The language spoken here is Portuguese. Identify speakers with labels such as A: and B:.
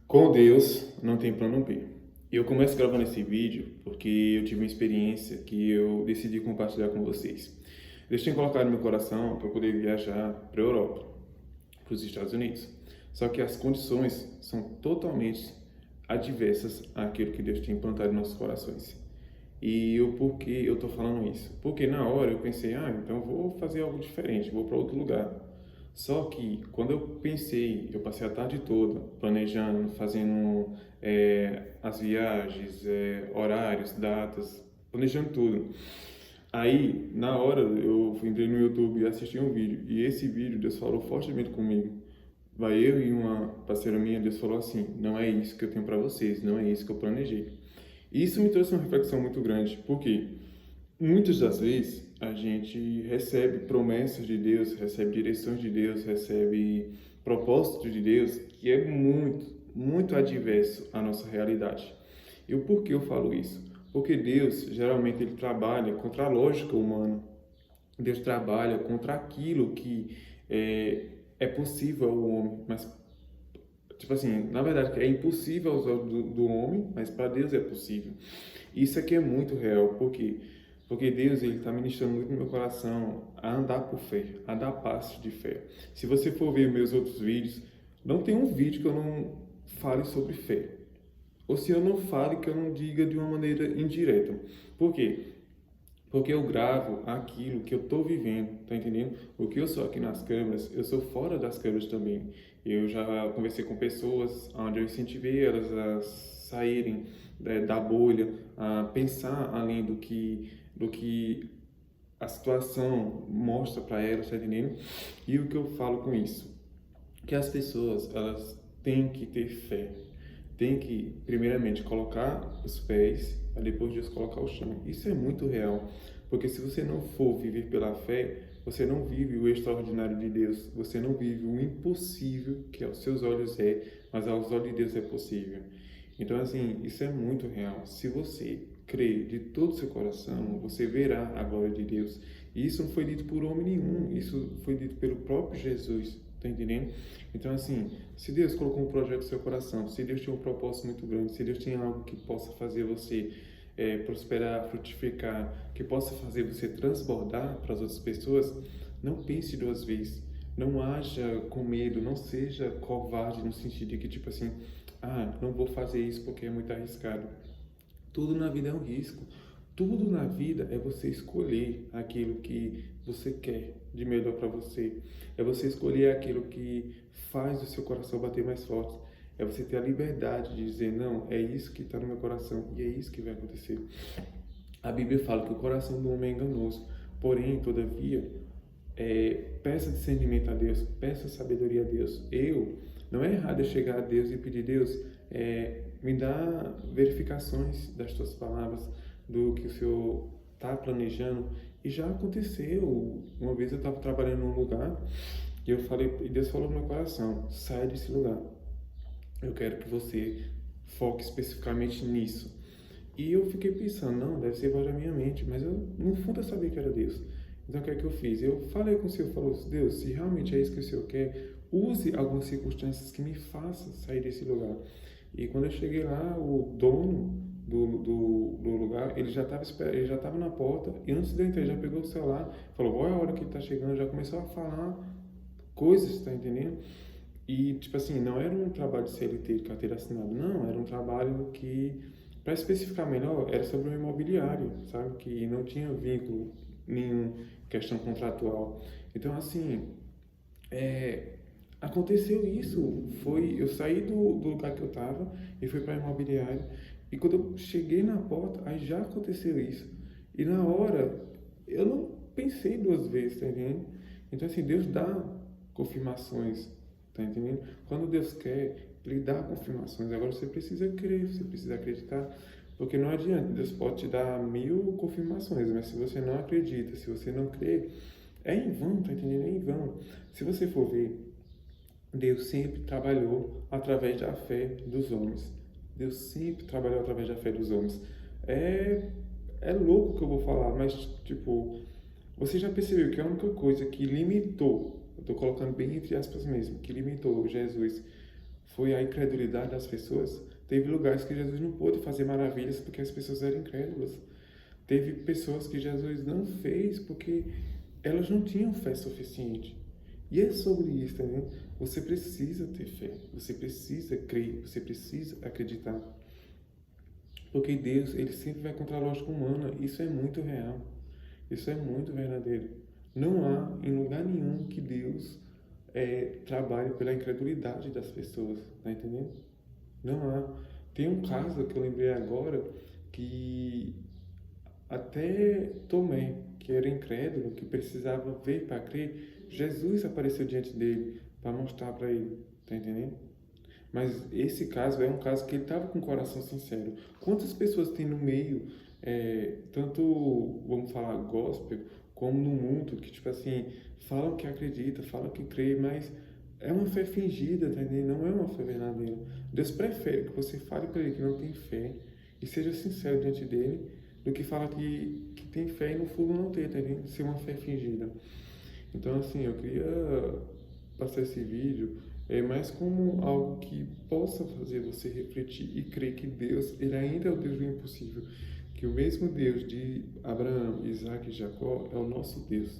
A: Com Deus não tem plano B. Eu começo gravando esse vídeo porque eu tive uma experiência que eu decidi compartilhar com vocês. Deus tinha colocado no meu coração para eu poder viajar para a Europa, para os Estados Unidos. Só que as condições são totalmente adversas àquilo que Deus tinha implantado em nossos corações. E o porquê eu estou falando isso? Porque na hora eu pensei, então eu vou fazer algo diferente, vou para outro lugar. Só que quando eu pensei, eu passei a tarde toda planejando, fazendo as viagens, horários, datas, planejando tudo. Aí, na hora, eu entrei no YouTube e assisti um vídeo. E esse vídeo, Deus falou fortemente comigo. Vai eu e uma parceira minha, Deus falou assim: não é isso que eu tenho para vocês, não é isso que eu planejei. E isso me trouxe uma reflexão muito grande, porque muitas das vezes a gente recebe promessas de Deus, recebe direções de Deus, recebe propósitos de Deus que é muito adverso à nossa realidade. E o porquê eu falo isso? Porque Deus, geralmente, ele trabalha contra a lógica humana. Deus trabalha contra aquilo que é possível ao homem, mas tipo assim, na verdade, é impossível aos olhos do homem, mas para Deus é possível. Isso aqui é muito real, porque Deus ele está ministrando muito no meu coração a andar por fé, a dar passos de fé. Se você for ver meus outros vídeos, não tem um vídeo que eu não fale sobre fé. Ou se eu não fale, que eu não diga de uma maneira indireta. Por quê? Porque eu gravo aquilo que eu estou vivendo, tá entendendo? O que eu sou aqui nas câmeras, eu sou fora das câmeras também. Eu já conversei com pessoas onde eu incentivei elas a saírem da bolha, a pensar além do que a situação mostra para elas, tá entendendo? E o que eu falo com isso? Que as pessoas, elas têm que ter fé. Tem que, primeiramente, colocar os pés, para depois Deus colocar o chão. Isso é muito real, porque se você não for viver pela fé, você não vive o extraordinário de Deus, você não vive o impossível, que aos seus olhos é, mas aos olhos de Deus é possível. Então, assim, isso é muito real. Se você crer de todo o seu coração, você verá a glória de Deus. E isso não foi dito por homem nenhum, isso foi dito pelo próprio Jesus. Tá entendendo? Então, assim, se Deus colocou um projeto no seu coração, se Deus tinha um propósito muito grande, se Deus tinha algo que possa fazer você prosperar, frutificar, que possa fazer você transbordar para as outras pessoas, não pense duas vezes. Não haja com medo, não seja covarde no sentido de que, tipo assim, não vou fazer isso porque é muito arriscado. Tudo na vida é um risco. Tudo na vida é você escolher aquilo que você quer de melhor para você. É você escolher aquilo que faz o seu coração bater mais forte. É você ter a liberdade de dizer, não, é isso que está no meu coração e é isso que vai acontecer. A Bíblia fala que o coração do homem é enganoso. Porém, todavia, peça discernimento a Deus, peça sabedoria a Deus. Não é errado eu chegar a Deus e pedir, Deus, me dá verificações das tuas palavras, do que o Senhor está planejando. E já aconteceu. Uma vez eu estava trabalhando num lugar e eu falei, e Deus falou no meu coração, sai desse lugar. Eu quero que você foque especificamente nisso. E eu fiquei pensando, não, deve ser voz da minha mente, mas eu, no fundo eu sabia que era Deus. Então o que é que eu fiz? Eu falei com o Senhor, falou, Deus, se realmente é isso que o Senhor quer, use algumas circunstâncias que me façam sair desse lugar. E quando eu cheguei lá, o dono do lugar, ele já estava na porta, e antes de eu entrar, ele já pegou o celular, falou, olha a hora que ele está chegando, já começou a falar coisas, tá entendendo? E, tipo assim, não era um trabalho de CLT, de carteira assinada, não, era um trabalho que, para especificar melhor, era sobre um imobiliário, sabe? Que não tinha vínculo nenhum, questão contratual. Então, assim, aconteceu isso. Eu saí do lugar que eu estava e fui para a imobiliária. E quando eu cheguei na porta, aí já aconteceu isso. E na hora, eu não pensei duas vezes, tá entendendo? Então, assim, Deus dá confirmações, tá entendendo? Quando Deus quer, Ele dá confirmações. Agora você precisa crer, você precisa acreditar. Porque não adianta, Deus pode te dar 1000 confirmações, mas se você não acredita, se você não crê, é em vão, tá entendendo? É em vão. Se você for ver, Deus sempre trabalhou através da fé dos homens. Deus sempre trabalhou através da fé dos homens. É, é louco o que eu vou falar, mas, tipo, você já percebeu que a única coisa que limitou, eu estou colocando bem entre aspas mesmo, que limitou Jesus foi a incredulidade das pessoas. Teve lugares que Jesus não pôde fazer maravilhas porque as pessoas eram incrédulas. Teve pessoas que Jesus não fez porque elas não tinham fé suficiente. E é sobre isso também. Você precisa ter fé, você precisa crer, você precisa acreditar. Porque Deus, ele sempre vai contra a lógica humana. Isso é muito real. Isso é muito verdadeiro. Não há em lugar nenhum que Deus trabalhe pela incredulidade das pessoas. Tá entendendo? Não há. Tem um caso que eu lembrei agora que até Tomé, que era incrédulo, que precisava ver para crer, Jesus apareceu diante dele para mostrar para ele. Tá entendendo? Mas esse caso é um caso que ele estava com o coração sincero. Quantas pessoas tem no meio, tanto, vamos falar, gospel, como no mundo, que, tipo assim, falam que acredita, falam que crê, mas é uma fé fingida, tá entendendo? Não é uma fé verdadeira. Deus prefere que você fale para ele que não tem fé e seja sincero diante dele, do que falar que tem fé e no fundo não ter, tá entendendo? Ser uma fé fingida. Então, assim, eu queria passar esse vídeo mais como algo que possa fazer você refletir e crer que Deus, ele ainda é o Deus do impossível, que o mesmo Deus de Abraão, Isaac e Jacó é o nosso Deus.